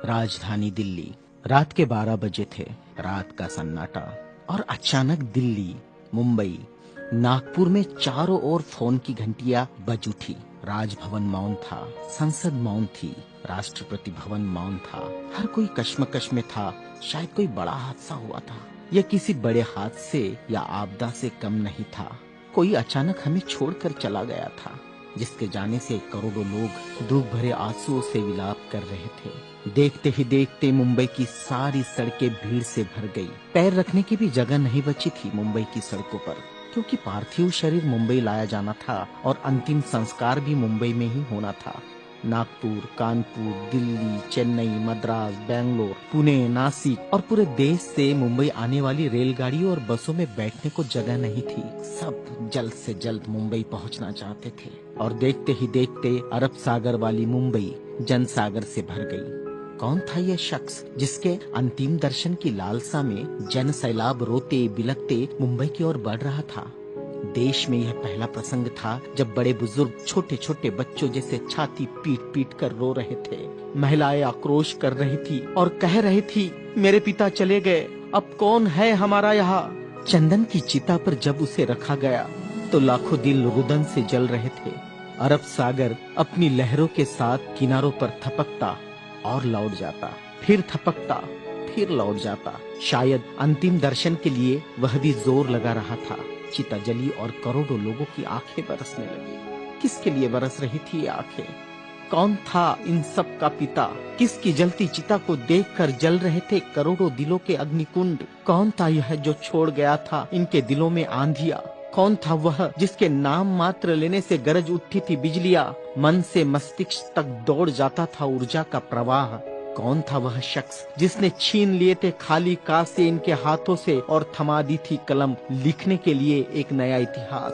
राजधानी दिल्ली। रात के 12 बजे थे। रात का सन्नाटा और अचानक दिल्ली, मुंबई, नागपुर में चारों ओर फोन की घंटियां बज उठी। राजभवन मौन था, संसद मौन थी, राष्ट्रपति भवन मौन था। हर कोई कश्मकश में था। शायद कोई बड़ा हादसा हुआ था। यह किसी बड़े हादसे या आपदा से कम नहीं था। कोई अचानक हमें छोड़कर चला गया था, जिसके जाने से करोड़ों लोग दुख भरे आंसुओं से विलाप कर रहे थे। देखते ही देखते मुंबई की सारी सड़कें भीड़ से भर गई। पैर रखने की भी जगह नहीं बची थी मुंबई की सड़कों पर, क्योंकि पार्थिव शरीर मुंबई लाया जाना था और अंतिम संस्कार भी मुंबई में ही होना था। नागपुर, कानपुर, दिल्ली, चेन्नई, मद्रास, बेंगलोर, पुणे, नासिक और पूरे देश से मुंबई आने वाली रेलगाड़ियों और बसों में बैठने को जगह नहीं थी। सब जल्द से जल्द मुंबई पहुंचना चाहते थे और देखते ही देखते अरब सागर वाली मुंबई जनसागर से भर गई। कौन था यह शख्स जिसके अंतिम दर्शन की लालसा में जन सैलाब रोते बिलखते मुंबई की ओर बढ़ रहा था? देश में यह पहला प्रसंग था जब बड़े बुजुर्ग छोटे छोटे बच्चों जैसे छाती पीट पीट कर रो रहे थे। महिलाएं आक्रोश कर रही थी और कह रही थी, मेरे पिता चले गए, अब कौन है हमारा यहाँ? चंदन की चिता पर जब उसे रखा गया तो लाखों दिल रुदन से जल रहे थे। अरब सागर अपनी लहरों के साथ किनारों पर थपकता और लौट जाता, फिर थपकता, फिर लौट जाता। शायद अंतिम दर्शन के लिए वह भी जोर लगा रहा था। चिता जली और करोड़ों लोगों की आंखें बरसने लगी। किसके लिए बरस रही थी ये आंखें? कौन था इन सब का पिता? किसकी जलती चिता को देखकर जल रहे थे करोड़ों दिलों के अग्निकुंड? कौन था यह जो छोड़ गया था इनके दिलों में आंधिया? कौन था वह जिसके नाम मात्र लेने से गरज उठती थी बिजलियां? मन से मस्तिष्क तक दौड़ जाता था ऊर्जा का प्रवाह। कौन था वह शख्स जिसने छीन लिए थे खाली कासे इनके हाथों से और थमा दी थी कलम लिखने के लिए एक नया इतिहास?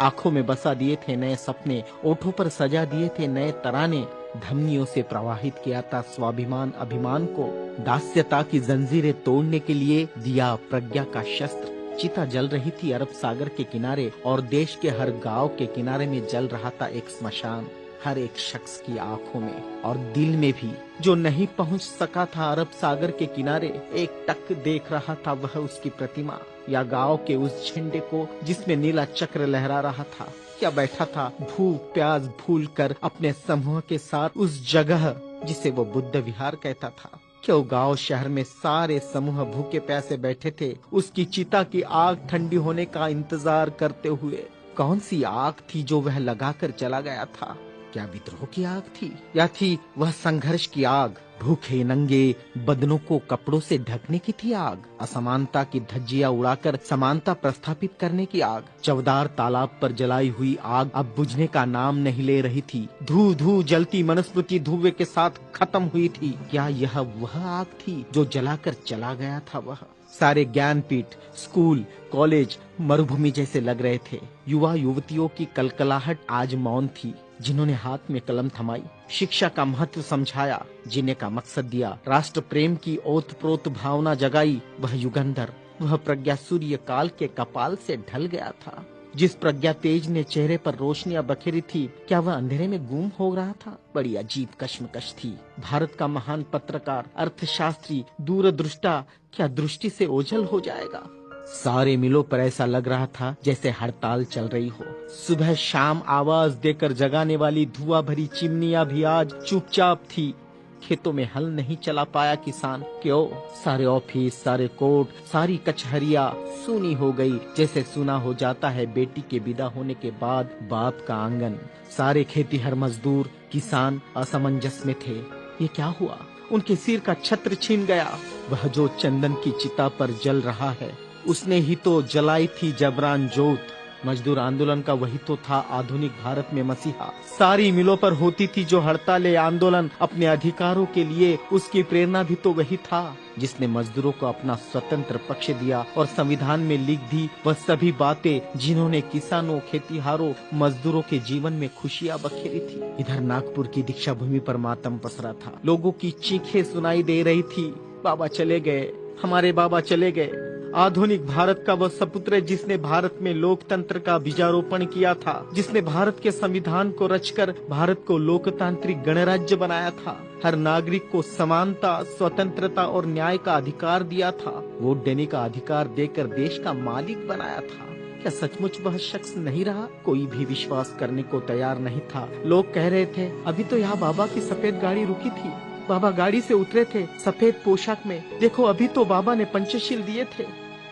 आंखों में बसा दिए थे नए सपने, ओठों पर सजा दिए थे नए तराने, धमनियों से प्रवाहित किया था स्वाभिमान अभिमान को, दास्यता की जंजीरें तोड़ने के लिए दिया प्रज्ञा का शस्त्र। चिता जल रही थी अरब सागर के किनारे और देश के हर गांव के किनारे में जल रहा था एक स्मशान। हर एक शख्स की आंखों में और दिल में भी जो नहीं पहुंच सका था अरब सागर के किनारे, एक टक देख रहा था वह उसकी प्रतिमा या गांव के उस झंडे को जिसमें नीला चक्र लहरा रहा था। क्या बैठा था भूख प्यास भूल कर अपने समूह के साथ उस जगह जिसे वो बुद्ध विहार कहता था। क्यों गांव शहर में सारे समूह भूखे प्यासे बैठे थे उसकी चिता की आग ठंडी होने का इंतजार करते हुए? कौन सी आग थी जो वह लगाकर चला गया था? क्या विद्रोह की आग थी या थी वह संघर्ष की आग? भूखे नंगे बदनों को कपड़ों से ढकने की थी आग? असमानता की धज्जियां उड़ाकर समानता प्रस्थापित करने की आग? चवदार तालाब पर जलाई हुई आग अब बुझने का नाम नहीं ले रही थी। धू धू जलती मनुस्मृति धुएं के साथ खत्म हुई थी। क्या यह वह आग थी जो जलाकर चला गया था वह? सारे ज्ञानपीठ, स्कूल, कॉलेज मरुभूमि जैसे लग रहे थे। युवा युवतियों की कलकलाहट आज मौन थी। जिन्होंने हाथ में कलम थमाई, शिक्षा का महत्व समझाया, जीने का मकसद दिया, राष्ट्र प्रेम की ओतप्रोत भावना जगाई, वह युगंधर, वह प्रज्ञा सूर्य काल के कपाल से ढल गया था। जिस प्रज्ञा तेज ने चेहरे पर रोशनियां बखेरी थी, क्या वह अंधेरे में गुम हो रहा था? बड़ी अजीब कश्मकश थी। भारत का महान पत्रकार, अर्थशास्त्री, दूरदृष्टा क्या दृष्टि से ओझल हो जाएगा? सारे मिलों पर ऐसा लग रहा था जैसे हड़ताल चल रही हो। सुबह शाम आवाज देकर जगाने वाली धुआं भरी चिमनियां भी आज चुपचाप थी। खेतों में हल नहीं चला पाया किसान। क्यों? सारे ऑफिस, सारे कोर्ट, सारी कचहरियां सूनी हो गई, जैसे सुना हो जाता है बेटी के विदा होने के बाद बाप का आंगन। सारे खेतीहर मजदूर, किसान असमंजस में थे। ये क्या हुआ? उनके सिर का छत्र छीन गया। वह जो चंदन की चिता पर जल रहा है, उसने ही तो जलाई थी जबरान जोत। मजदूर आंदोलन का वही तो था आधुनिक भारत में मसीहा। सारी मिलों पर होती थी जो हड़तालें आंदोलन अपने अधिकारों के लिए, उसकी प्रेरणा भी तो वही था जिसने मजदूरों को अपना स्वतंत्र पक्ष दिया और संविधान में लिख दी वह सभी बातें जिन्होंने किसानों, खेतीहारों, मजदूरों के जीवन में खुशियां बखेरी थी। इधर नागपुर की दीक्षा भूमि पर मातम पसरा था। लोगों की चीखें सुनाई दे रही थी, बाबा चले गए, हमारे बाबा चले गए। आधुनिक भारत का वह सपुत्र है जिसने भारत में लोकतंत्र का बीजारोपण किया था, जिसने भारत के संविधान को रचकर भारत को लोकतांत्रिक गणराज्य बनाया था, हर नागरिक को समानता, स्वतंत्रता और न्याय का अधिकार दिया था, वोट देने का अधिकार देकर देश का मालिक बनाया था। क्या सचमुच वह शख्स नहीं रहा? कोई भी विश्वास करने को तैयार नहीं था। लोग कह रहे थे, अभी तो यहाँ बाबा की सफेद गाड़ी रुकी थी, बाबा गाड़ी से उतरे थे सफेद पोशाक में, देखो अभी तो बाबा ने पंचशील दिए थे।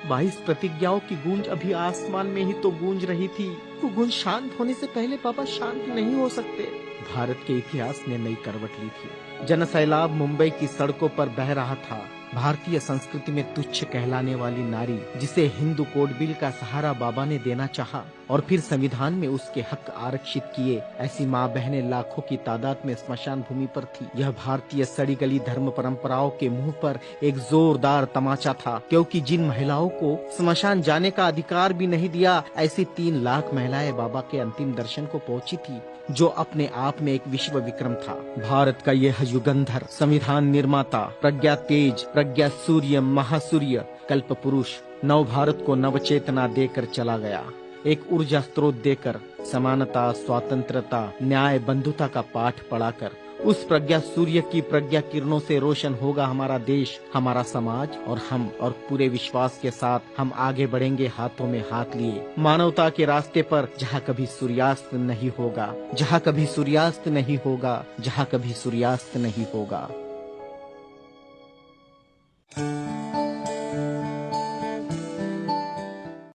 22 प्रतिज्ञाओं की गूंज अभी आसमान में ही तो गूंज रही थी। वो गूंज शांत होने से पहले बाबा शांत नहीं हो सकते। भारत के इतिहास ने नई करवट ली थी। जनसैलाब मुंबई की सड़कों पर बह रहा था। भारतीय संस्कृति में तुच्छ कहलाने वाली नारी, जिसे हिंदू कोड बिल का सहारा बाबा ने देना चाहा और फिर संविधान में उसके हक आरक्षित किए, ऐसी माँ बहनें लाखों की तादाद में स्मशान भूमि पर थी। यह भारतीय सड़ी गली धर्म परंपराओं के मुंह पर एक जोरदार तमाचा था, क्योंकि जिन महिलाओं को स्मशान जाने का अधिकार भी नहीं दिया, ऐसी 3 लाख महिलाएं बाबा के अंतिम दर्शन को पहुंची थी, जो अपने आप में एक विश्व विक्रम था। भारत का यह युगंधर, संविधान निर्माता, प्रज्ञा तेज, प्रज्ञा सूर्य, महासूर्य, कल्प पुरुष नव भारत को नव चेतना देकर चला गया। एक ऊर्जा स्रोत देकर, समानता, स्वतंत्रता, न्याय, बंधुता का पाठ पढ़ाकर, उस प्रज्ञा सूर्य की प्रज्ञा किरणों से रोशन होगा हमारा देश, हमारा समाज और हम, और पूरे विश्वास के साथ हम आगे बढ़ेंगे हाथों में हाथ लिए, मानवता के रास्ते पर, जहाँ कभी सूर्यास्त नहीं होगा, जहाँ कभी सूर्यास्त नहीं होगा, जहाँ कभी सूर्यास्त नहीं होगा।